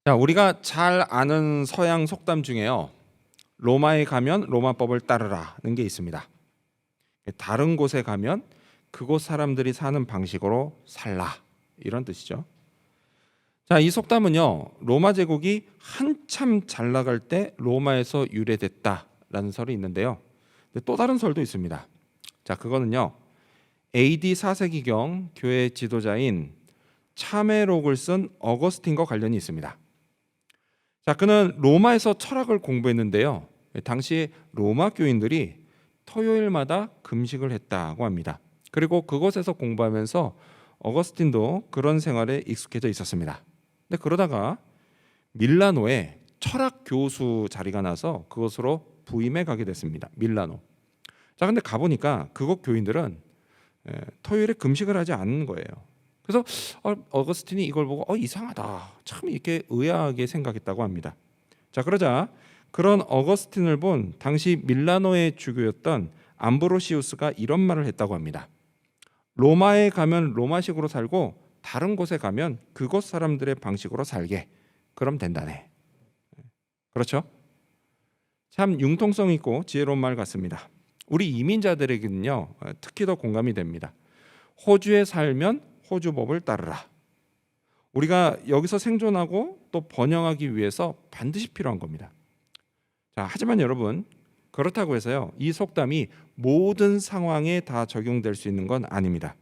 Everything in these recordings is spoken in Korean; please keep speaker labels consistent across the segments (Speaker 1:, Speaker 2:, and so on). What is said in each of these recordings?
Speaker 1: 자, 우리가 잘 아는 서양 속담 중에요. 로마에 가면 로마법을 따르라는 게 있습니다. 다른 곳에 가면 그곳 사람들이 사는 방식으로 살라, 이런 뜻이죠. 자, 이 속담은요, 로마 제국이 한참 잘 나갈 때 로마에서 유래됐다라는 설이 있는데요. 근데 또 다른 설도 있습니다. 자, 그거는요, AD 4세기경 교회 지도자인 차메록을 쓴 어거스틴과 관련이 있습니다. 자, 그는 로마에서 철학을 공부했는데요. 당시 로마 교인들이 토요일마다 금식을 했다고 합니다. 그리고 그곳에서 공부하면서 어거스틴도 그런 생활에 익숙해져 있었습니다. 근데 그러다가 밀라노에 철학 교수 자리가 나서 그곳으로 부임해 가게 됐습니다. 밀라노. 자, 근데 가보니까 그곳 교인들은 토요일에 금식을 하지 않는 거예요. 그래서 어거스틴이 이걸 보고 이상하다, 참 이렇게 의아하게 생각했다고 합니다. 자, 그러자 그런 어거스틴을 본 당시 밀라노의 주교였던 암브로시우스가 이런 말을 했다고 합니다. 로마에 가면 로마식으로 살고 다른 곳에 가면 그곳 사람들의 방식으로 살게. 그럼 된다네. 그렇죠? 참 융통성 있고 지혜로운 말 같습니다. 우리 이민자들에게는요, 특히 더 공감이 됩니다. 호주에 살면 호주법을 따르라. 우리가 여기서 생존하고 또 번영하기 위해서 반드시 필요한 겁니다. 자, 하지만 여러분, 그렇다고 해서요, 이 속담이 모든 상황에 다 적용될 수 있는 건 아닙니다.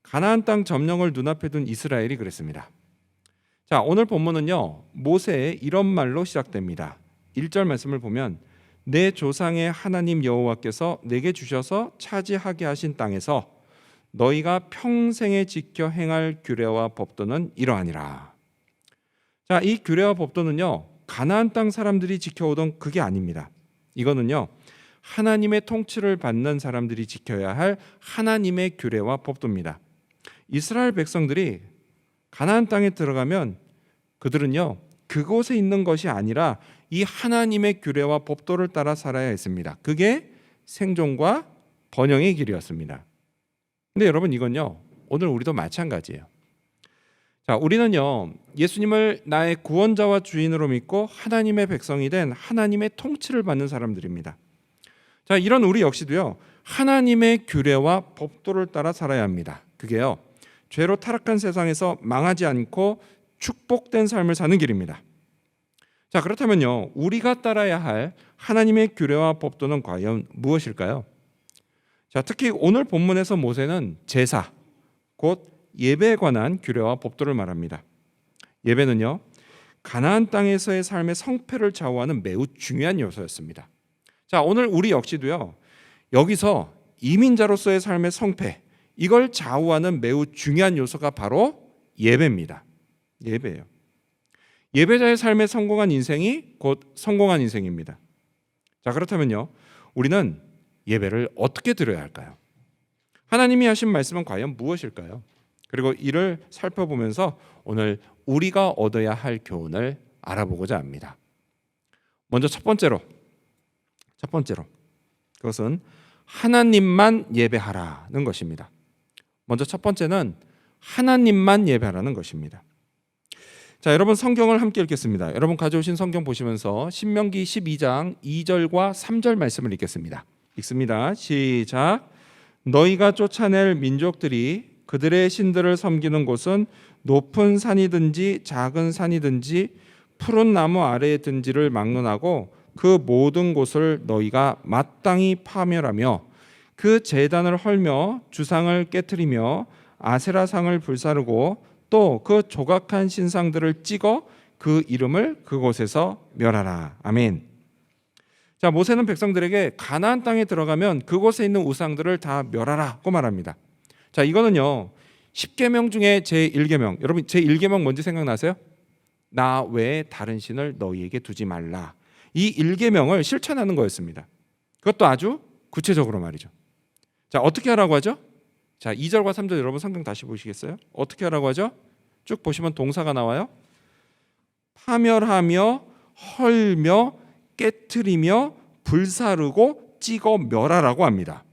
Speaker 1: 가나안 땅 점령을 눈앞에 둔 이스라엘이 그랬습니다. 자, 오늘 본문은요, 모세의 이런 말로 시작됩니다. 1절 말씀을 보면 내 조상의 하나님 여호와께서 내게 주셔서 차지하게 하신 땅에서 너희가 평생에 지켜 행할 규례와 법도는 이러하니라. 자, 이 규례와 법도는요, 가나안 땅 사람들이 지켜오던 그게 아닙니다. 이거는요, 하나님의 통치를 받는 사람들이 지켜야 할 하나님의 규례와 법도입니다. 이스라엘 백성들이 가나안 땅에 들어가면 그들은요, 그곳에 있는 것이 아니라 이 하나님의 규례와 법도를 따라 살아야 했습니다. 그게 생존과 번영의 길이었습니다. 근데 여러분, 이건요, 오늘 우리도 마찬가지예요. 자, 우리는요, 예수님을 나의 구원자와 주인으로 믿고 하나님의 백성이 된 하나님의 통치를 받는 사람들입니다. 자, 이런 우리 역시도요, 하나님의 규례와 법도를 따라 살아야 합니다. 그게요, 죄로 타락한 세상에서 망하지 않고 축복된 삶을 사는 길입니다. 자, 그렇다면요, 우리가 따라야 할 하나님의 규례와 법도는 과연 무엇일까요? 자, 특히 오늘 본문에서 모세는 제사, 곧 예배에 관한 규례와 법도를 말합니다. 예배는요, 가나안 땅에서의 삶의 성패를 좌우하는 매우 중요한 요소였습니다. 자, 오늘 우리 역시도요, 여기서 이민자로서의 삶의 성패, 이걸 좌우하는 매우 중요한 요소가 바로 예배입니다. 예배예요. 예배자의 삶에 성공한 인생이 곧 성공한 인생입니다. 자, 그렇다면요, 우리는 예배를 어떻게 드려야 할까요? 하나님이 하신 말씀은 과연 무엇일까요? 그리고 이를 살펴보면서 오늘 우리가 얻어야 할 교훈을 알아보고자 합니다. 먼저 첫 번째로 그것은 하나님만 예배하라는 것입니다. 먼저 첫 번째는 하나님만 예배하라는 것입니다. 자, 여러분 성경을 함께 읽겠습니다. 여러분 가져오신 성경 보시면서 신명기 12장 2절과 3절 말씀을 읽겠습니다. 읽습니다. 시작. 너희가 쫓아낼 민족들이 그들의 신들을 섬기는 곳은 높은 산이든지 작은 산이든지 푸른 나무 아래에 든지를 막론하고 그 모든 곳을 너희가 마땅히 파멸하며 그 제단을 헐며 주상을 깨트리며 아세라상을 불사르고 또 그 조각한 신상들을 찍어 그 이름을 그곳에서 멸하라. 아멘. 자, 모세는 백성들에게 가나안 땅에 들어가면 그곳에 있는 우상들을 다 멸하라고 말합니다. 자, 이거는요, 10계명 중에 제1계명. 여러분, 제1계명 뭔지 생각나세요? 나 외에 다른 신을 너희에게 두지 말라. 이 1계명을 실천하는 거였습니다. 그것도 아주 구체적으로 말이죠. 자, 어떻게 하라고 하죠? 자, 2절과 3절 여러분 성경 다시 보시겠어요? 어떻게 하라고 하죠? 쭉 보시면 동사가 나와요. 파멸하며 헐며 깨트리며 불사르고 찍어 멸하라고 합니다.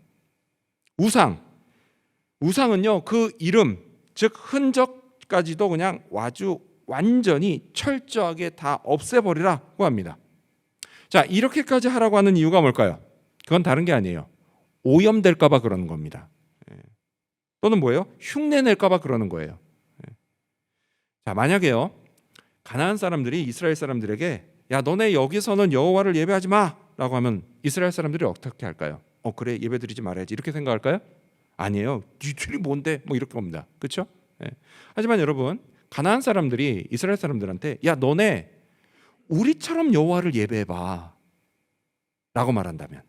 Speaker 1: 우상은요, 그 이름, 즉 흔적까지도 그냥 아주 완전히 철저하게 다 없애버리라고 합니다. 자, 이렇게까지 하라고 하는 이유가 뭘까요? 그건 다른 게 아니에요. 오염될까 봐 그러는 겁니다. 또는 뭐예요? 흉내 낼까 봐 그러는 거예요. 자, 만약에요, 가나안 사람들이 이스라엘 사람들에게 야, 너네 여기서는 여호와를 예배하지 마 라고 하면 이스라엘 사람들이 어떻게 할까요? 그래, 예배드리지 말아야지 이렇게 생각할까요? 아니에요. 니들이 뭔데? 뭐 이렇게 봅니다. 그렇죠? 하지만 여러분, 가나안 사람들이 이스라엘 사람들한테 야, 너네 우리처럼 여호와를 예배해봐 라고 말한다면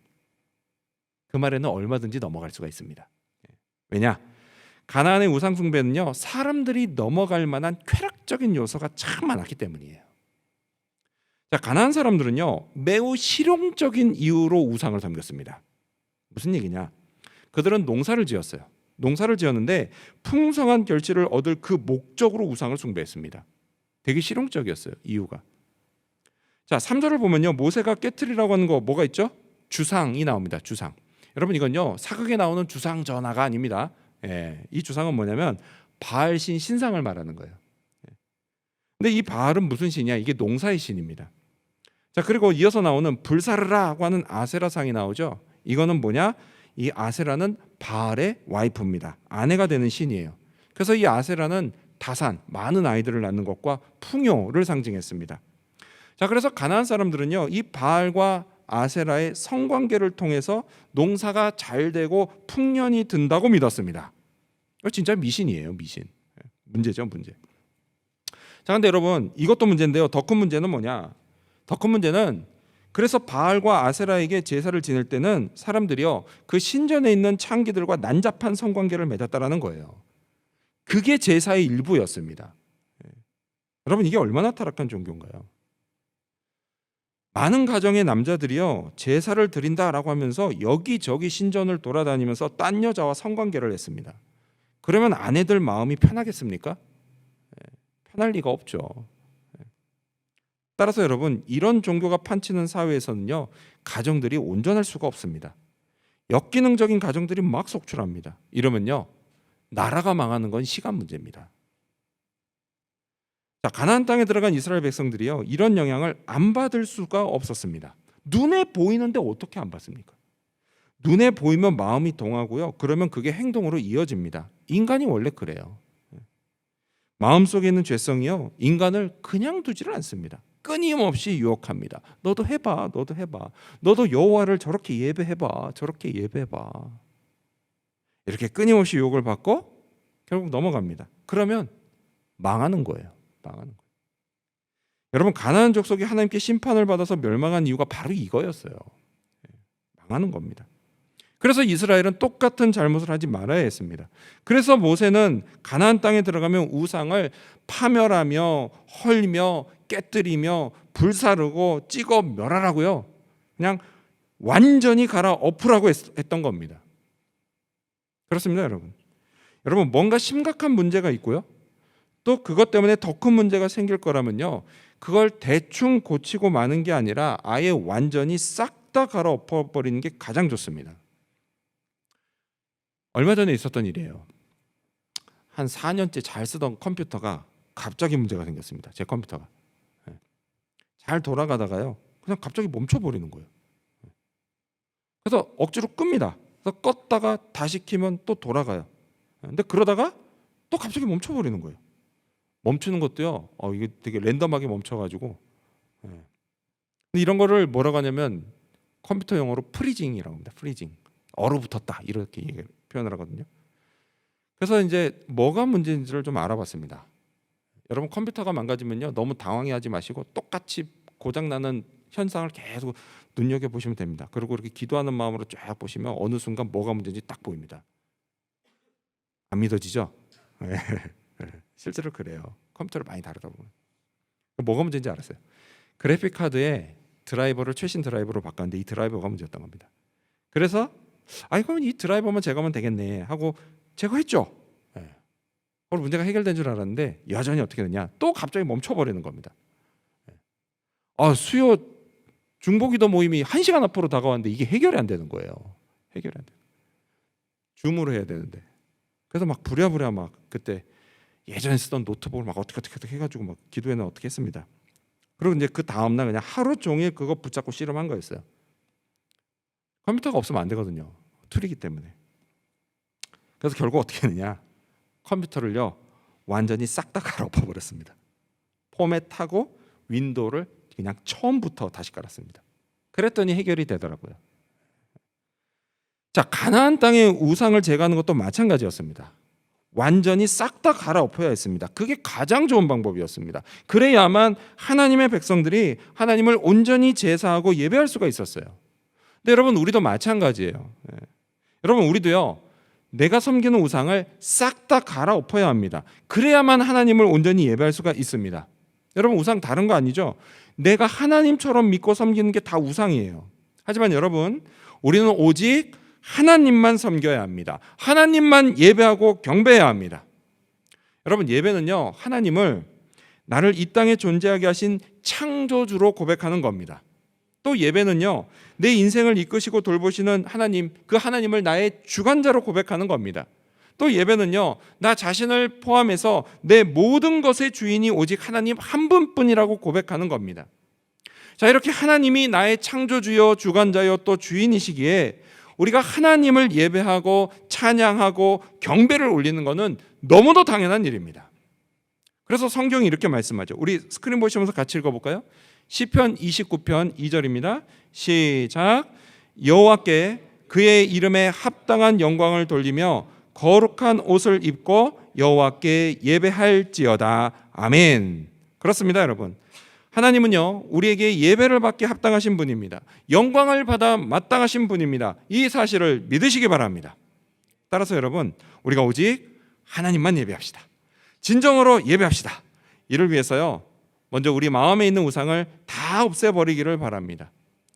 Speaker 1: 그 말에는 얼마든지 넘어갈 수가 있습니다. 왜냐? 가나안의 우상 숭배는요, 사람들이 넘어갈 만한 쾌락적인 요소가 참 많았기 때문이에요. 자, 가나안 사람들은요, 매우 실용적인 이유로 우상을 섬겼습니다. 무슨 얘기냐? 그들은 농사를 지었어요. 농사를 지었는데 풍성한 결실을 얻을 그 목적으로 우상을 숭배했습니다. 되게 실용적이었어요, 이유가. 자, 3절을 보면요, 모세가 깨트리라고 하는 거 뭐가 있죠? 주상이 나옵니다. 주상. 여러분, 이건요, 사극에 나오는 주상 전하가 아닙니다. 이 주상은 뭐냐면 바알신 신상을 말하는 거예요. 근데 이 바알은 무슨 신이야? 이게 농사의 신입니다. 자, 그리고 이어서 나오는 불사르라고 하는 아세라상이 나오죠. 이거는 뭐냐? 이 아세라는 바알의 와이프입니다. 아내가 되는 신이에요. 그래서 이 아세라는 다산, 많은 아이들을 낳는 것과 풍요를 상징했습니다. 자, 그래서 가나안 사람들은요, 이 바알과 아세라의 성관계를 통해서 농사가 잘 되고 풍년이 든다고 믿었습니다. 진짜 미신이에요, 미신. 문제죠, 문제. 자, 근데 여러분, 이것도 문제인데요. 더 큰 문제는 뭐냐? 더 큰 문제는 그래서 바알과 아세라에게 제사를 지낼 때는 사람들이요, 그 신전에 있는 창기들과 난잡한 성관계를 맺었다라는 거예요. 그게 제사의 일부였습니다. 여러분, 이게 얼마나 타락한 종교인가요? 많은 가정의 남자들이요, 제사를 드린다라고 하면서 여기저기 신전을 돌아다니면서 딴 여자와 성관계를 했습니다. 그러면 아내들 마음이 편하겠습니까? 편할 리가 없죠. 따라서 여러분, 이런 종교가 판치는 사회에서는요, 가정들이 온전할 수가 없습니다. 역기능적인 가정들이 막 속출합니다. 이러면요, 나라가 망하는 건 시간 문제입니다. 자, 가나안 땅에 들어간 이스라엘 백성들이요, 이런 영향을 안 받을 수가 없었습니다. 눈에 보이는데 어떻게 안 받습니까? 눈에 보이면 마음이 동하고요, 그러면 그게 행동으로 이어집니다. 인간이 원래 그래요. 마음속에 있는 죄성이요, 인간을 그냥 두지를 않습니다. 끊임없이 유혹합니다. 너도 해봐, 너도 해봐. 너도 여호와를 저렇게 예배해봐, 저렇게 예배해봐. 이렇게 끊임없이 유혹을 받고 결국 넘어갑니다. 그러면 망하는 거예요. 망하는 거예요. 여러분, 가나안 족속이 하나님께 심판을 받아서 멸망한 이유가 바로 이거였어요. 망하는 겁니다. 그래서 이스라엘은 똑같은 잘못을 하지 말아야 했습니다. 그래서 모세는 가나안 땅에 들어가면 우상을 파멸하며 헐며 깨뜨리며 불사르고 찍어 멸하라고요. 그냥 완전히 갈아 엎으라고 했던 겁니다. 그렇습니다, 여러분. 여러분, 뭔가 심각한 문제가 있고요, 또 그것 때문에 더 큰 문제가 생길 거라면요, 그걸 대충 고치고 마는 게 아니라 아예 완전히 싹 다 갈아 엎어버리는 게 가장 좋습니다. 얼마 전에 있었던 일이에요. 한 4년째 잘 쓰던 컴퓨터가 갑자기 문제가 생겼습니다. 제 컴퓨터가. 잘 돌아가다가요, 그냥 갑자기 멈춰버리는 거예요. 그래서 억지로 끕니다. 그래서 껐다가 다시 키면 또 돌아가요. 근데 그러다가 또 갑자기 멈춰버리는 거예요. 멈추는 것도요, 이게 되게 랜덤하게 멈춰가지고. 근데 이런 거를 뭐라고 하냐면 컴퓨터 용어로 프리징이라고 합니다. 프리징. 얼어붙었다, 이렇게 표현을 하거든요. 그래서 이제 뭐가 문제인지를 좀 알아봤습니다. 여러분, 컴퓨터가 망가지면요, 너무 당황해하지 마시고 똑같이 고장나는 현상을 계속 눈여겨보시면 됩니다. 그리고 이렇게 기도하는 마음으로 쫙 보시면 어느 순간 뭐가 문제인지 딱 보입니다. 안 믿어지죠? 실제로 그래요. 컴퓨터를 많이 다루다 보면. 뭐가 문제인지 알았어요. 그래픽 카드에 드라이버를 최신 드라이버로 바꿨는데 이 드라이버가 문제였던 겁니다. 그래서 그러면 이 드라이버만 제거하면 되겠네 하고 제거했죠. 그리고 문제가 해결된 줄 알았는데 여전히 어떻게 되냐, 또 갑자기 멈춰버리는 겁니다. 수요 중보기도 모임이 1시간 앞으로 다가왔는데 이게 해결이 안 되는 거예요. 해결이 안 돼. 줌으로 해야 되는데. 그래서 막 부랴부랴 막 그때 예전에 쓰던 노트북을 막 어떻게 해가지고 막 기도회는 어떻게 했습니다. 그리고 이제 그 다음 날 그냥 하루 종일 그거 붙잡고 씨름한 거였어요. 컴퓨터가 없으면 안 되거든요. 툴이기 때문에. 그래서 결국 어떻게 했느냐? 컴퓨터를요 완전히 싹 다 갈아엎어 버렸습니다. 포맷하고 윈도우를 그냥 처음부터 다시 깔았습니다. 그랬더니 해결이 되더라고요. 자, 가나안 땅의 우상을 제거하는 것도 마찬가지였습니다. 완전히 싹 다 갈아엎어야 했습니다. 그게 가장 좋은 방법이었습니다. 그래야만 하나님의 백성들이 하나님을 온전히 제사하고 예배할 수가 있었어요. 근데 여러분 우리도 마찬가지예요. 여러분 우리도요 내가 섬기는 우상을 싹 다 갈아엎어야 합니다. 그래야만 하나님을 온전히 예배할 수가 있습니다. 여러분 우상 다른 거 아니죠? 내가 하나님처럼 믿고 섬기는 게 다 우상이에요. 하지만 여러분 우리는 오직 하나님만 섬겨야 합니다. 하나님만 예배하고 경배해야 합니다. 여러분 예배는요 하나님을 나를 이 땅에 존재하게 하신 창조주로 고백하는 겁니다. 또 예배는요 내 인생을 이끄시고 돌보시는 하나님, 그 하나님을 나의 주관자로 고백하는 겁니다. 또 예배는요 나 자신을 포함해서 내 모든 것의 주인이 오직 하나님 한 분뿐이라고 고백하는 겁니다. 자, 이렇게 하나님이 나의 창조주요 주관자요 또 주인이시기에 우리가 하나님을 예배하고 찬양하고 경배를 올리는 것은 너무도 당연한 일입니다. 그래서 성경이 이렇게 말씀하죠. 우리 스크린 보시면서 같이 읽어볼까요? 시편 29편 2절입니다. 시작. 여호와께 그의 이름에 합당한 영광을 돌리며 거룩한 옷을 입고 여호와께 예배할지어다. 아멘. 그렇습니다, 여러분. 하나님은요 우리에게 예배를 받기 합당하신 분입니다. 영광을 받아 마땅하신 분입니다. 이 사실을 믿으시기 바랍니다. 따라서 여러분 우리가 오직 하나님만 예배합시다. 진정으로 예배합시다. 이를 위해서요 먼저 우리 마음에 있는 우상을 다 없애버리기를 바랍니다.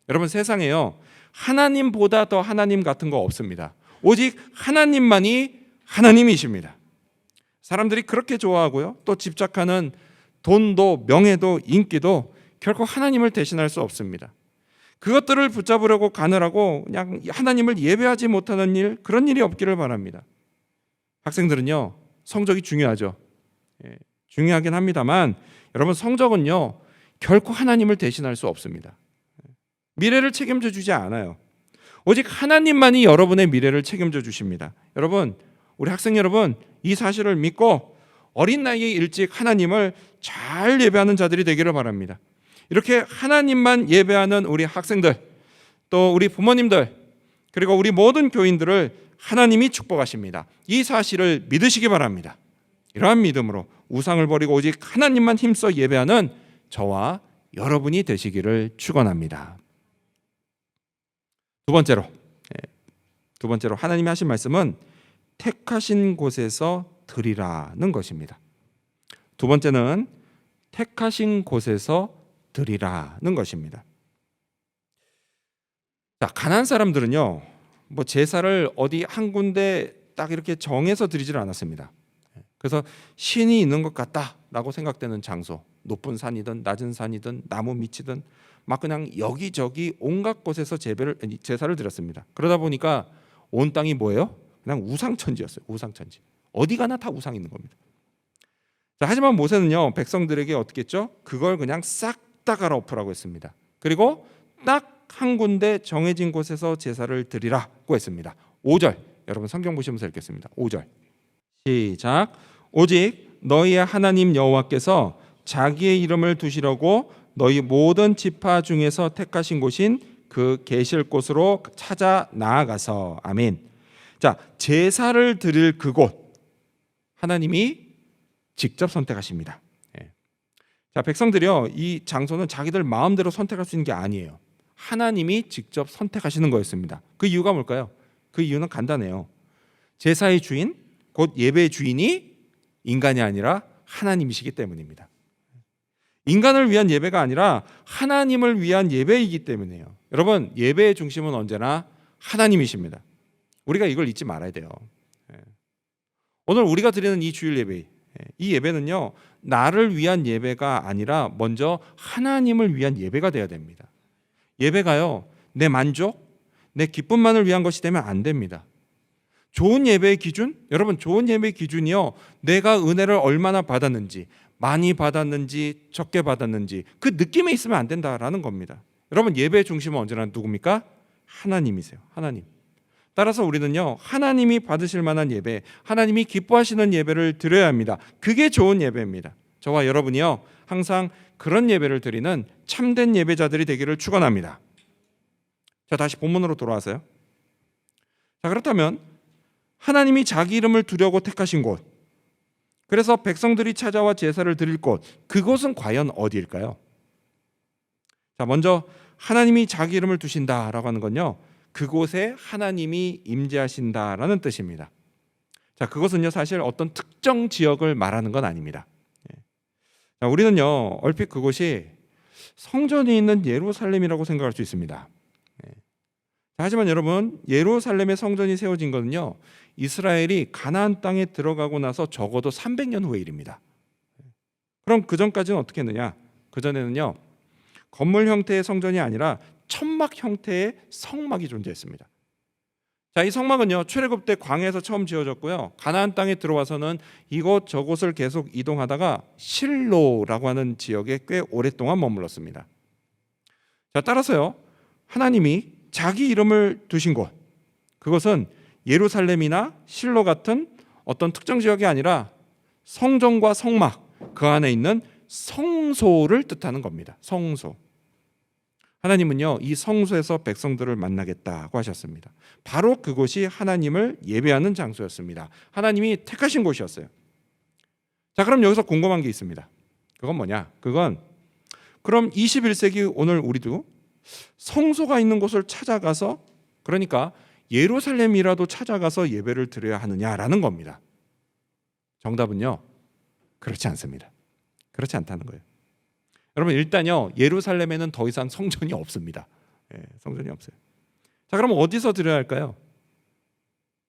Speaker 1: 여러분 세상에요 하나님보다 더 하나님 같은 거 없습니다. 오직 하나님만이 하나님이십니다. 사람들이 그렇게 좋아하고요 또 집착하는 돈도 명예도 인기도 결코 하나님을 대신할 수 없습니다. 그것들을 붙잡으려고 가느라고 그냥 하나님을 예배하지 못하는 일, 그런 일이 없기를 바랍니다. 학생들은요 성적이 중요하죠. 중요하긴 합니다만 여러분 성적은요 결코 하나님을 대신할 수 없습니다. 미래를 책임져 주지 않아요. 오직 하나님만이 여러분의 미래를 책임져 주십니다. 여러분 우리 학생 여러분 이 사실을 믿고 어린 나이에 일찍 하나님을 잘 예배하는 자들이 되기를 바랍니다. 이렇게 하나님만 예배하는 우리 학생들, 또 우리 부모님들, 그리고 우리 모든 교인들을 하나님이 축복하십니다. 이 사실을 믿으시기 바랍니다. 이러한 믿음으로 우상을 버리고 오직 하나님만 힘써 예배하는 저와 여러분이 되시기를 축원합니다. 두 번째로 하나님이 하신 말씀은 택하신 곳에서 드리라는 것입니다. 두 번째는 택하신 곳에서 드리라는 것입니다. 자, 가나안 사람들은요, 뭐 제사를 어디 한 군데 딱 이렇게 정해서 드리지를 않았습니다. 그래서 신이 있는 것 같다라고 생각되는 장소, 높은 산이든 낮은 산이든 나무 밑이든 막 그냥 여기저기 온갖 곳에서 제사를 드렸습니다. 그러다 보니까 온 땅이 뭐예요? 그냥 우상천지였어요. 우상천지. 어디 가나 다 우상이 있는 겁니다. 자, 하지만 모세는요 백성들에게 어떻게 했죠? 그걸 그냥 싹 다 갈아엎으라고 했습니다. 그리고 딱 한 군데 정해진 곳에서 제사를 드리라고 했습니다. 5절 여러분 성경 보시면서 읽겠습니다. 5절 시작. 오직 너희의 하나님 여호와께서 자기의 이름을 두시려고 너희 모든 지파 중에서 택하신 곳인 그 계실 곳으로 찾아 나아가서 아멘. 자, 제사를 드릴 그곳 하나님이 직접 선택하십니다. 자, 백성들이요 이 장소는 자기들 마음대로 선택할 수 있는 게 아니에요. 하나님이 직접 선택하시는 거였습니다. 그 이유가 뭘까요? 그 이유는 간단해요. 제사의 주인, 곧 예배의 주인이 인간이 아니라 하나님이시기 때문입니다. 인간을 위한 예배가 아니라 하나님을 위한 예배이기 때문이에요. 여러분, 예배의 중심은 언제나 하나님이십니다. 우리가 이걸 잊지 말아야 돼요. 오늘 우리가 드리는 이 주일 예배, 이 예배는요 나를 위한 예배가 아니라 먼저 하나님을 위한 예배가 돼야 됩니다. 예배가요 내 만족, 내 기쁨만을 위한 것이 되면 안 됩니다. 좋은 예배의 기준? 여러분, 좋은 예배의 기준이요, 내가 은혜를 얼마나 받았는지, 많이 받았는지 적게 받았는지 그 느낌에 있으면 안 된다라는 겁니다. 여러분, 예배의 중심은 언제나 누굽니까? 하나님이세요. 하나님. 따라서 우리는요, 하나님이 받으실 만한 예배, 하나님이 기뻐하시는 예배를 드려야 합니다. 그게 좋은 예배입니다. 저와 여러분이요, 항상 그런 예배를 드리는 참된 예배자들이 되기를 축원합니다. 자, 다시 본문으로 돌아와서요. 자, 그렇다면 하나님이 자기 이름을 두려고 택하신 곳, 그래서 백성들이 찾아와 제사를 드릴 곳, 그곳은 과연 어디일까요? 자, 먼저 하나님이 자기 이름을 두신다라고 하는 건요, 그곳에 하나님이 임재하신다라는 뜻입니다. 자, 그것은요, 사실 어떤 특정 지역을 말하는 건 아닙니다. 자, 우리는요, 얼핏 그곳이 성전이 있는 예루살렘이라고 생각할 수 있습니다. 하지만 여러분, 예루살렘의 성전이 세워진 것은요, 이스라엘이 가나안 땅에 들어가고 나서 적어도 300년 후의 일입니다. 그럼 그 전까지는 어떻게 했느냐? 그 전에는요, 건물 형태의 성전이 아니라 천막 형태의 성막이 존재했습니다. 자, 이 성막은요, 출애굽 때 광야에서 처음 지어졌고요, 가나안 땅에 들어와서는 이곳 저곳을 계속 이동하다가 실로라고 하는 지역에 꽤 오랫동안 머물렀습니다. 자, 따라서요, 하나님이 자기 이름을 두신 곳, 그것은 예루살렘이나 실로 같은 어떤 특정 지역이 아니라 성전과 성막, 그 안에 있는 성소를 뜻하는 겁니다. 성소. 하나님은요, 이 성소에서 백성들을 만나겠다고 하셨습니다. 바로 그곳이 하나님을 예배하는 장소였습니다. 하나님이 택하신 곳이었어요. 자, 그럼 여기서 궁금한 게 있습니다. 그건 뭐냐? 그건 그럼 21세기 오늘 우리도 성소가 있는 곳을 찾아가서, 그러니까 예루살렘이라도 찾아가서 예배를 드려야 하느냐라는 겁니다. 정답은요, 그렇지 않습니다. 그렇지 않다는 거예요. 여러분, 일단요, 예루살렘에는 더 이상 성전이 없습니다. 성전이 없어요. 자, 그럼 어디서 드려야 할까요?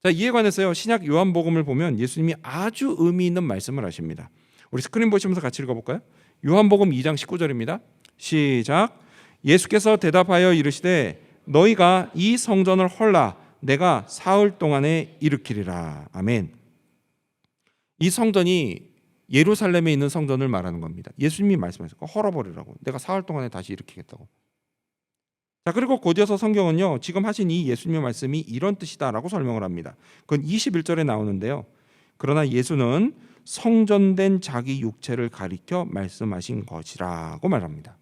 Speaker 1: 자, 이에 관해서요, 신약 요한복음을 보면 예수님이 아주 의미 있는 말씀을 하십니다. 우리 스크린 보시면서 같이 읽어볼까요? 요한복음 2장 19절입니다. 시작. 예수께서 대답하여 이르시되 너희가 이 성전을 헐라 내가 사흘 동안에 일으키리라. 아멘. 이 성전이 예루살렘에 있는 성전을 말하는 겁니다. 예수님이 말씀하셨고, 헐어버리라고, 내가 사흘 동안에 다시 일으키겠다고. 자, 그리고 곧이어서 성경은요, 지금 하신 이 예수님의 말씀이 이런 뜻이다라고 설명을 합니다. 그건 21절에 나오는데요, 그러나 예수는 성전된 자기 육체를 가리켜 말씀하신 것이라고 말합니다.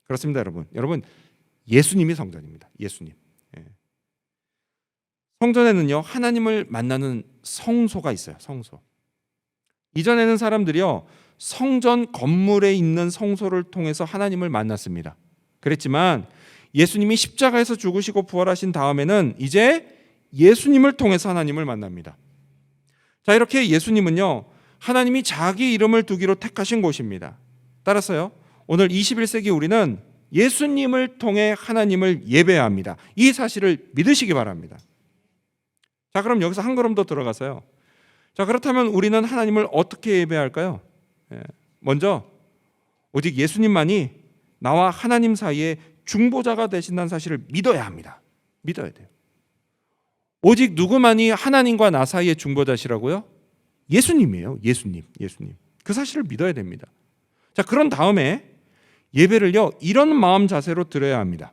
Speaker 1: 그렇습니다. 여러분 예수님이 성전입니다. 예수님. 성전에는요, 하나님을 만나는 성소가 있어요. 성소. 이전에는 사람들이요, 성전 건물에 있는 성소를 통해서 하나님을 만났습니다. 그랬지만 예수님이 십자가에서 죽으시고 부활하신 다음에는 이제 예수님을 통해서 하나님을 만납니다. 자, 이렇게 예수님은요, 하나님이 자기 이름을 두기로 택하신 곳입니다. 따라서요, 오늘 21세기 우리는 예수님을 통해 하나님을 예배해야 합니다. 이 사실을 믿으시기 바랍니다. 자, 그럼 여기서 한 걸음 더 들어가서요, 자, 그렇다면 우리는 하나님을 어떻게 예배할까요? 먼저 오직 예수님만이 나와 하나님 사이에 중보자가 되신다는 사실을 믿어야 합니다. 믿어야 돼요. 오직 누구만이 하나님과 나 사이의 중보자시라고요? 예수님이에요. 예수님. 그 사실을 믿어야 됩니다. 자, 그런 다음에 예배를요, 이런 마음 자세로 드려야 합니다.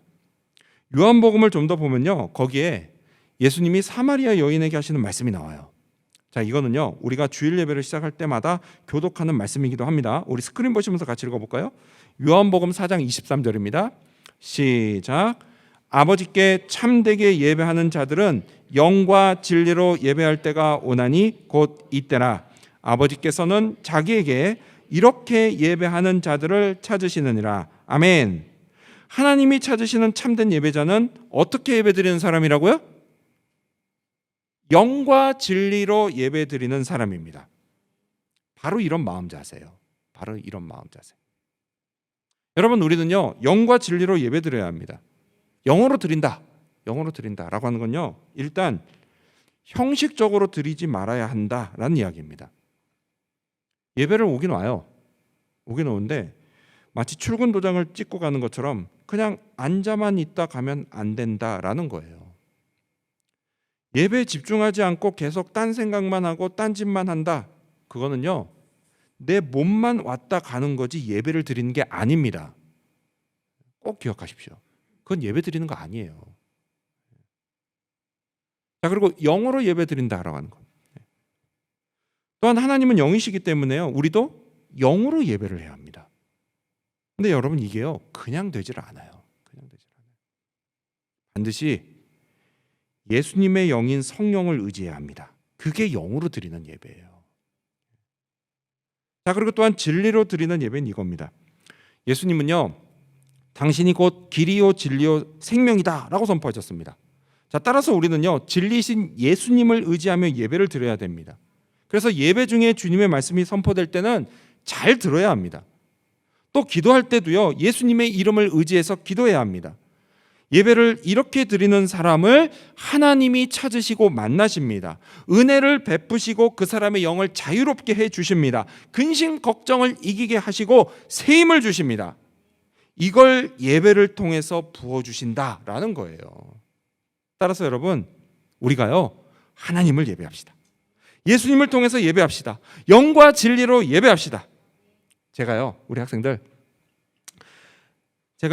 Speaker 1: 요한복음을 좀 더 보면요, 거기에 예수님이 사마리아 여인에게 하시는 말씀이 나와요. 자, 이거는요, 우리가 주일 예배를 시작할 때마다 교독하는 말씀이기도 합니다. 우리 스크린 보시면서 같이 읽어볼까요? 요한복음 4장 23절입니다. 시작. 아버지께 참되게 예배하는 자들은 영과 진리로 예배할 때가 오나니 곧 이때라. 아버지께서는 자기에게 이렇게 예배하는 자들을 찾으시느니라. 아멘. 하나님이 찾으시는 참된 예배자는 어떻게 예배드리는 사람이라고요? 영과 진리로 예배드리는 사람입니다. 바로 이런 마음 자세예요. 바로 이런 마음 자세. 여러분, 우리는요, 영과 진리로 예배드려야 합니다. 영어로 드린다라고 하는 건요, 일단 형식적으로 드리지 말아야 한다라는 이야기입니다. 예배를 오긴 와요. 오긴 오는데 마치 출근 도장을 찍고 가는 것처럼 그냥 앉아만 있다 가면 안 된다라는 거예요. 예배에 집중하지 않고 계속 딴 생각만 하고 딴 짓만 한다. 그거는요, 내 몸만 왔다 가는 거지 예배를 드리는 게 아닙니다. 꼭 기억하십시오. 그건 예배 드리는 거 아니에요. 자, 그리고 영으로 예배 드린다라고 하는 것. 또한 하나님은 영이시기 때문에요, 우리도 영으로 예배를 해야 합니다. 근데 여러분, 이게요, 그냥 되질 않아요. 반드시 예수님의 영인 성령을 의지해야 합니다. 그게 영으로 드리는 예배예요. 자, 그리고 또한 진리로 드리는 예배는 이겁니다. 예수님은요, 당신이 곧 길이요 진리요 생명이다 라고 선포하셨습니다. 자, 따라서 우리는요, 진리신 예수님을 의지하며 예배를 드려야 됩니다. 그래서 예배 중에 주님의 말씀이 선포될 때는 잘 들어야 합니다. 또 기도할 때도요, 예수님의 이름을 의지해서 기도해야 합니다. 예배를 이렇게 드리는 사람을 하나님이 찾으시고 만나십니다. 은혜를 베푸시고 그 사람의 영을 자유롭게 해 주십니다. 근심 걱정을 이기게 하시고 새 힘을 주십니다. 이걸 예배를 통해서 부어주신다라는 거예요. 따라서 여러분, 우리가요, 하나님을 예배합시다. 예수님을 통해서 예배합시다. 영과 진리로 예배합시다. 제가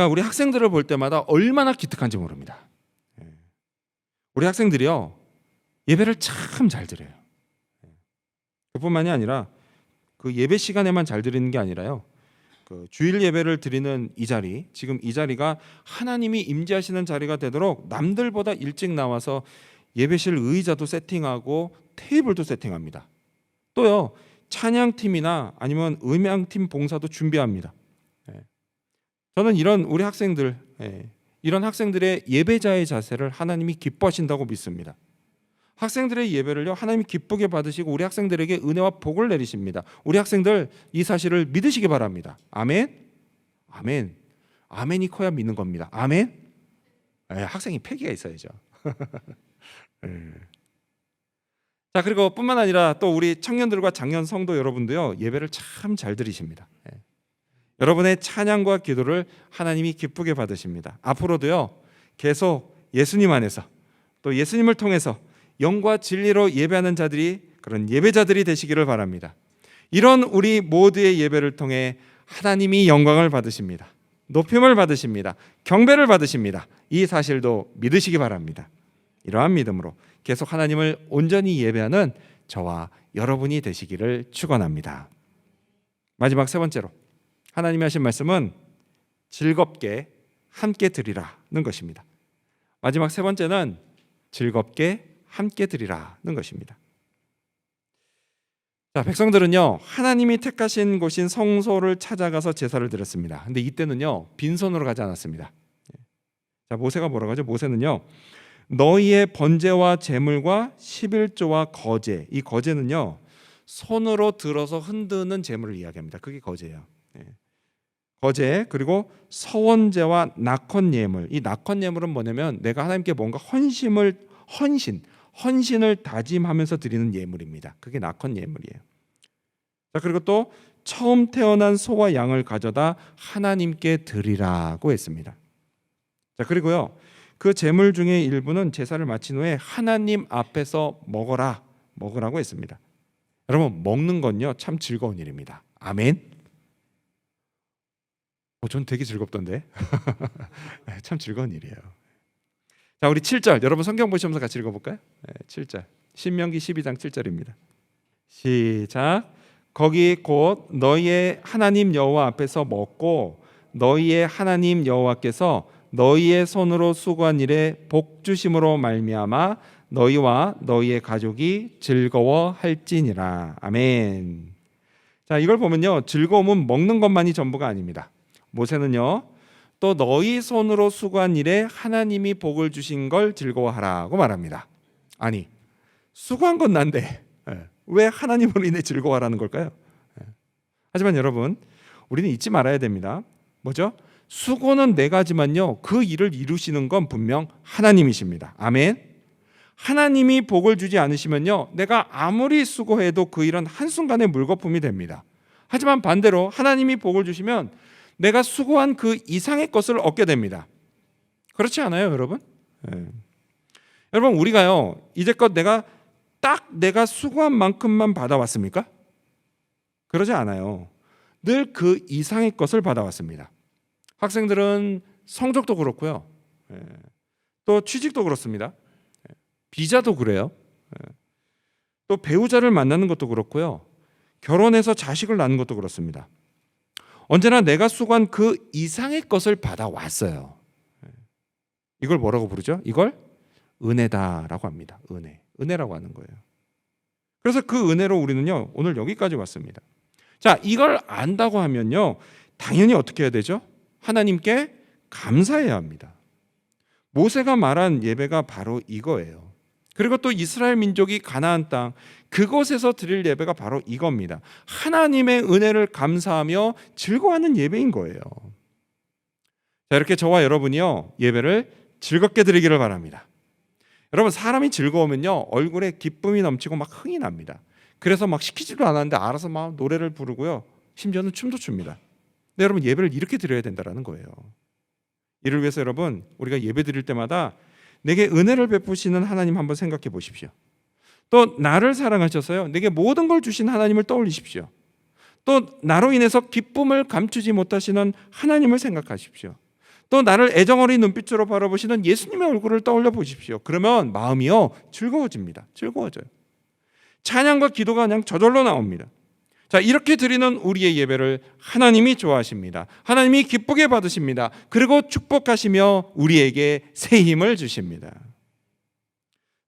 Speaker 1: 우리 학생들을 볼 때마다 얼마나 기특한지 모릅니다. 우리 학생들이요, 예배를 참 잘 드려요. 그뿐만이 아니라 그 예배 시간에만 잘 드리는 게 아니라요, 그 주일 예배를 드리는 이 자리, 지금 이 자리가 하나님이 임재하시는 자리가 되도록 남들보다 일찍 나와서 예배실 의자도 세팅하고 테이블도 세팅합니다. 또요, 찬양팀이나 아니면 음향팀 봉사도 준비합니다. 저는 이런 우리 학생들, 이런 학생들의 예배자의 자세를 하나님이 기뻐하신다고 믿습니다. 학생들의 예배를요, 하나님이 기쁘게 받으시고 우리 학생들에게 은혜와 복을 내리십니다. 우리 학생들 이 사실을 믿으시기 바랍니다. 아멘. 아멘. 아멘이 커야 믿는 겁니다. 아멘. 학생이 패기가 있어야죠. 자, 그리고 뿐만 아니라 또 우리 청년들과 장년 성도 여러분도요, 예배를 참 잘 드리십니다. 여러분의 찬양과 기도를 하나님이 기쁘게 받으십니다. 앞으로도요, 계속 예수님 안에서 또 예수님을 통해서 영과 진리로 예배하는 자들이, 그런 예배자들이 되시기를 바랍니다. 이런 우리 모두의 예배를 통해 하나님이 영광을 받으십니다. 높임을 받으십니다. 경배를 받으십니다. 이 사실도 믿으시기 바랍니다. 이러한 믿음으로 계속 하나님을 온전히 예배하는 저와 여러분이 되시기를 축원합니다. 마지막 세 번째로 하나님이 하신 말씀은 즐겁게 함께 드리라는 것입니다. 마지막 세 번째는 즐겁게 함께 드리라는 것입니다. 자, 백성들은요, 하나님이 택하신 곳인 성소를 찾아가서 제사를 드렸습니다. 근데 이때는요, 빈손으로 가지 않았습니다. 자, 모세가 뭐라고 하죠? 모세는요, 너희의 번제와 제물과 11조와 거제, 이 거제는요, 손으로 들어서 흔드는 제물을 이야기합니다. 그게 거제예요. 거제, 그리고 서원제와 낙헌 예물. 이 낙헌 예물은 뭐냐면 내가 하나님께 뭔가 헌신을 다짐하면서 드리는 예물입니다. 그게 낙헌 예물이에요. 자, 그리고 또 처음 태어난 소와 양을 가져다 하나님께 드리라고 했습니다. 자, 그리고요, 그 제물 중에 일부는 제사를 마친 후에 하나님 앞에서 먹으라고 했습니다. 여러분, 먹는 건요, 참 즐거운 일입니다. 아멘. 전 되게 즐겁던데. 참 즐거운 일이에요. 자, 우리 7절, 여러분 성경 보시면서 같이 읽어볼까요? 7절, 신명기 12장 7절입니다. 시작. 거기 곧 너희의 하나님 여호와 앞에서 먹고 너희의 하나님 여호와께서 너희의 손으로 수고한 일에 복 주심으로 말미암아 너희와 너희의 가족이 즐거워할지니라. 아멘. 자, 이걸 보면요, 즐거움은 먹는 것만이 전부가 아닙니다. 모세는요, 또 너희 손으로 수고한 일에 하나님이 복을 주신 걸 즐거워하라고 말합니다. 아니, 수고한 건 난데 왜 하나님으로 인해 즐거워하라는 걸까요? 하지만 여러분, 우리는 잊지 말아야 됩니다. 뭐죠? 수고는 네 가지만요, 그 일을 이루시는 건 분명 하나님이십니다. 아멘. 하나님이 복을 주지 않으시면요, 내가 아무리 수고해도 그 일은 한순간의 물거품이 됩니다. 하지만 반대로 하나님이 복을 주시면 내가 수고한 그 이상의 것을 얻게 됩니다. 그렇지 않아요, 여러분? 여러분, 우리가요 이제껏 내가 수고한 만큼만 받아왔습니까? 그러지 않아요. 늘 그 이상의 것을 받아왔습니다. 학생들은 성적도 그렇고요, 또 취직도 그렇습니다. 비자도 그래요. 또 배우자를 만나는 것도 그렇고요, 결혼해서 자식을 낳는 것도 그렇습니다. 언제나 내가 수고한 그 이상의 것을 받아왔어요. 이걸 뭐라고 부르죠? 이걸 은혜다라고 합니다. 은혜라고 하는 거예요. 그래서 그 은혜로 우리는요 오늘 여기까지 왔습니다. 자, 이걸 안다고 하면요 당연히 어떻게 해야 되죠? 하나님께 감사해야 합니다. 모세가 말한 예배가 바로 이거예요. 그리고 또 이스라엘 민족이 가나안 땅 그곳에서 드릴 예배가 바로 이겁니다. 하나님의 은혜를 감사하며 즐거워하는 예배인 거예요. 자, 이렇게 저와 여러분이요 예배를 즐겁게 드리기를 바랍니다. 여러분, 사람이 즐거우면요 얼굴에 기쁨이 넘치고 막 흥이 납니다. 그래서 막 시키지도 않았는데 알아서 막 노래를 부르고요, 심지어는 춤도 춥니다. 근데 여러분, 예배를 이렇게 드려야 된다는 거예요. 이를 위해서 여러분, 우리가 예배 드릴 때마다 내게 은혜를 베푸시는 하나님 한번 생각해 보십시오. 또 나를 사랑하셔서요 내게 모든 걸 주신 하나님을 떠올리십시오. 또 나로 인해서 기쁨을 감추지 못하시는 하나님을 생각하십시오. 또 나를 애정어린 눈빛으로 바라보시는 예수님의 얼굴을 떠올려 보십시오. 그러면 마음이요 즐거워집니다. 즐거워져요. 찬양과 기도가 그냥 저절로 나옵니다. 자, 이렇게 드리는 우리의 예배를 하나님이 좋아하십니다. 하나님이 기쁘게 받으십니다. 그리고 축복하시며 우리에게 새 힘을 주십니다.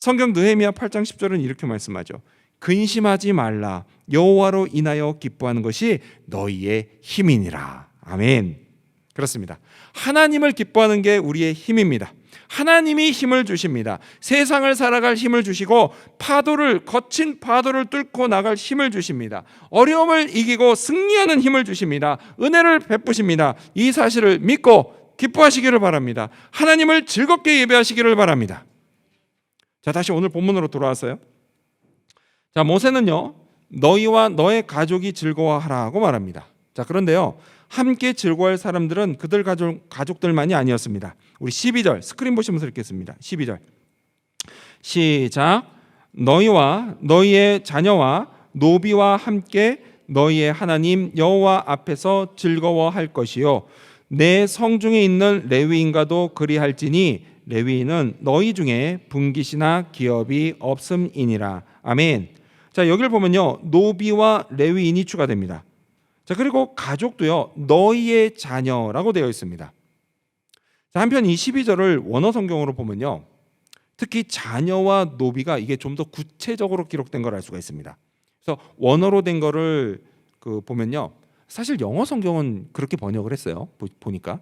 Speaker 1: 성경 느헤미야 8장 10절은 이렇게 말씀하죠. 근심하지 말라. 여호와로 인하여 기뻐하는 것이 너희의 힘이니라. 아멘. 그렇습니다. 하나님을 기뻐하는 게 우리의 힘입니다. 하나님이 힘을 주십니다. 세상을 살아갈 힘을 주시고 거친 파도를 뚫고 나갈 힘을 주십니다. 어려움을 이기고 승리하는 힘을 주십니다. 은혜를 베푸십니다. 이 사실을 믿고 기뻐하시기를 바랍니다. 하나님을 즐겁게 예배하시기를 바랍니다. 자, 다시 오늘 본문으로 돌아왔어요. 자, 모세는요 너희와 너의 가족이 즐거워하라고 말합니다. 자, 그런데요 함께 즐거워할 사람들은 그들 가족들만이 아니었습니다. 우리 12절 스크린 보시면서 읽겠습니다. 12절 시작. 너희와 너희의 자녀와 노비와 함께 너희의 하나님 여호와 앞에서 즐거워할 것이요 내 성중에 있는 레위인과도 그리할지니 레위인은 너희 중에 분깃이나 기업이 없음이니라. 아멘. 자, 여기를 보면요 노비와 레위인이 추가됩니다. 자, 그리고 가족도요 너희의 자녀라고 되어 있습니다. 자, 한편 이 12절을 원어 성경으로 보면요 특히 자녀와 노비가 이게 좀 더 구체적으로 기록된 걸 알 수가 있습니다. 그래서 원어로 된 거를 보면요 사실 영어 성경은 그렇게 번역을 했어요. 보니까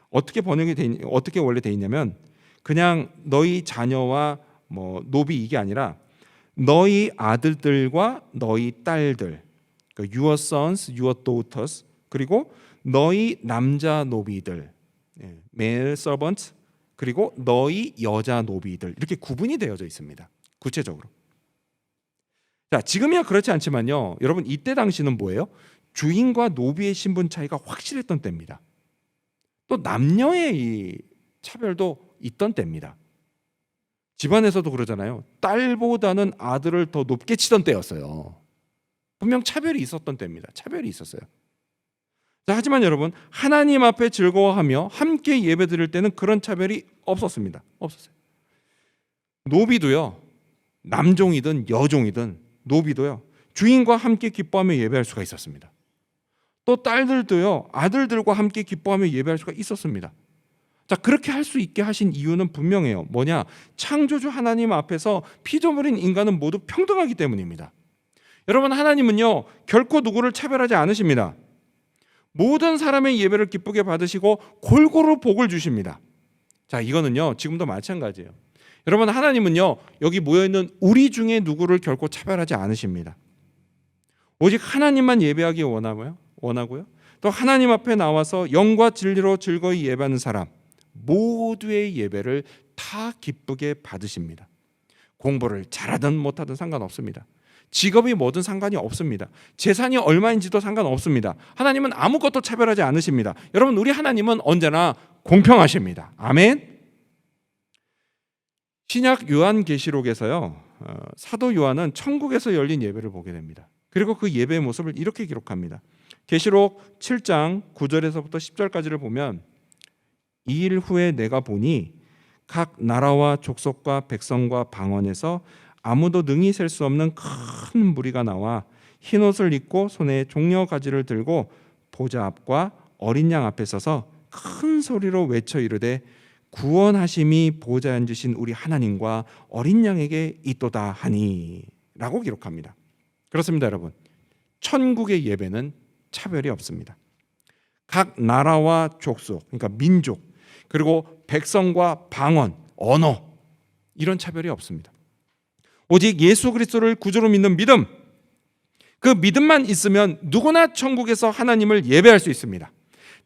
Speaker 1: 어떻게 원래 돼 있냐면 그냥 너희 자녀와 노비 이게 아니라 너희 아들들과 너희 딸들, your sons, your daughters, 그리고 너희 남자 노비들, male servants, 그리고 너희 여자 노비들 이렇게 구분이 되어져 있습니다. 구체적으로. 자, 지금이야 그렇지 않지만요. 여러분 이때 당시는 뭐예요? 주인과 노비의 신분 차이가 확실했던 때입니다. 또 남녀의 이 차별도 있던 때입니다. 집안에서도 그러잖아요. 딸보다는 아들을 더 높게 치던 때였어요. 분명 차별이 있었던 때입니다. 차별이 있었어요. 자, 하지만 여러분 하나님 앞에 즐거워하며 함께 예배드릴 때는 그런 차별이 없었습니다. 없었어요. 노비도요. 남종이든 여종이든 노비도요. 주인과 함께 기뻐하며 예배할 수가 있었습니다. 또 딸들도요. 아들들과 함께 기뻐하며 예배할 수가 있었습니다. 자, 그렇게 할 수 있게 하신 이유는 분명해요. 뭐냐? 창조주 하나님 앞에서 피조물인 인간은 모두 평등하기 때문입니다. 여러분 하나님은요 결코 누구를 차별하지 않으십니다. 모든 사람의 예배를 기쁘게 받으시고 골고루 복을 주십니다. 자, 이거는요 지금도 마찬가지예요. 여러분 하나님은요 여기 모여있는 우리 중에 누구를 결코 차별하지 않으십니다. 오직 하나님만 예배하기 원하고요. 또 하나님 앞에 나와서 영과 진리로 즐거이 예배하는 사람 모두의 예배를 다 기쁘게 받으십니다. 공부를 잘하든 못하든 상관없습니다. 직업이 뭐든 상관이 없습니다. 재산이 얼마인지도 상관없습니다. 하나님은 아무것도 차별하지 않으십니다. 여러분 우리 하나님은 언제나 공평하십니다. 아멘. 신약 요한계시록에서요, 사도 요한은 천국에서 열린 예배를 보게 됩니다. 그리고 그 예배의 모습을 이렇게 기록합니다. 계시록 7장 9절에서부터 10절까지를 보면, 이 일 후에 내가 보니 각 나라와 족속과 백성과 방언에서 아무도 능히 셀 수 없는 큰 무리가 나와 흰 옷을 입고 손에 종려 가지를 들고 보좌 앞과 어린 양 앞에 서서 큰 소리로 외쳐 이르되 구원하심이 보좌에 앉으신 우리 하나님과 어린 양에게 있도다 하니 라고 기록합니다. 그렇습니다, 여러분. 천국의 예배는 차별이 없습니다. 각 나라와 족속, 그러니까 민족, 그리고 백성과 방언, 언어, 이런 차별이 없습니다. 오직 예수 그리스도를 구주로 믿는 믿음, 그 믿음만 있으면 누구나 천국에서 하나님을 예배할 수 있습니다.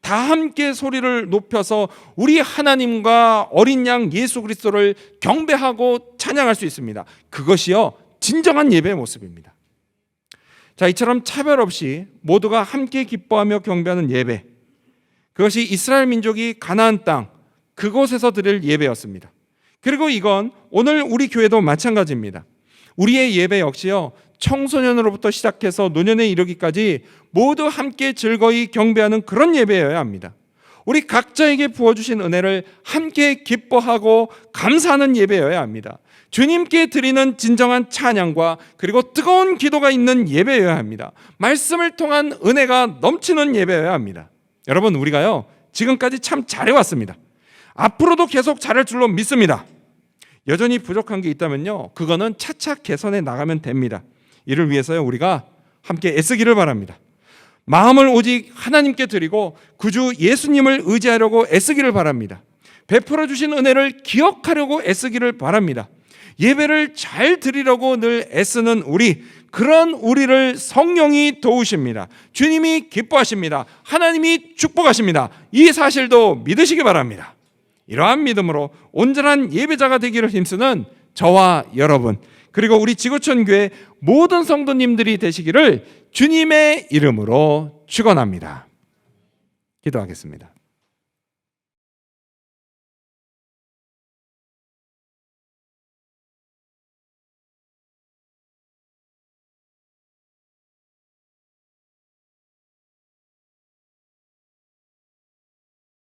Speaker 1: 다 함께 소리를 높여서 우리 하나님과 어린 양 예수 그리스도를 경배하고 찬양할 수 있습니다. 그것이요, 진정한 예배의 모습입니다. 자, 이처럼 차별 없이 모두가 함께 기뻐하며 경배하는 예배, 그것이 이스라엘 민족이 가나안 땅 그곳에서 드릴 예배였습니다. 그리고 이건 오늘 우리 교회도 마찬가지입니다. 우리의 예배 역시요, 청소년으로부터 시작해서 노년에 이르기까지 모두 함께 즐거이 경배하는 그런 예배여야 합니다. 우리 각자에게 부어주신 은혜를 함께 기뻐하고 감사하는 예배여야 합니다. 주님께 드리는 진정한 찬양과 그리고 뜨거운 기도가 있는 예배여야 합니다. 말씀을 통한 은혜가 넘치는 예배여야 합니다. 여러분, 우리가요, 지금까지 참 잘해왔습니다. 앞으로도 계속 잘할 줄로 믿습니다. 여전히 부족한 게 있다면요, 그거는 차차 개선해 나가면 됩니다. 이를 위해서요, 우리가 함께 애쓰기를 바랍니다. 마음을 오직 하나님께 드리고 구주 예수님을 의지하려고 애쓰기를 바랍니다. 베풀어 주신 은혜를 기억하려고 애쓰기를 바랍니다. 예배를 잘 드리려고 늘 애쓰는 우리, 그런 우리를 성령이 도우십니다. 주님이 기뻐하십니다. 하나님이 축복하십니다. 이 사실도 믿으시기 바랍니다. 이러한 믿음으로 온전한 예배자가 되기를 힘쓰는 저와 여러분, 그리고 우리 지구촌 교회 모든 성도님들이 되시기를 주님의 이름으로 축원합니다. 기도하겠습니다.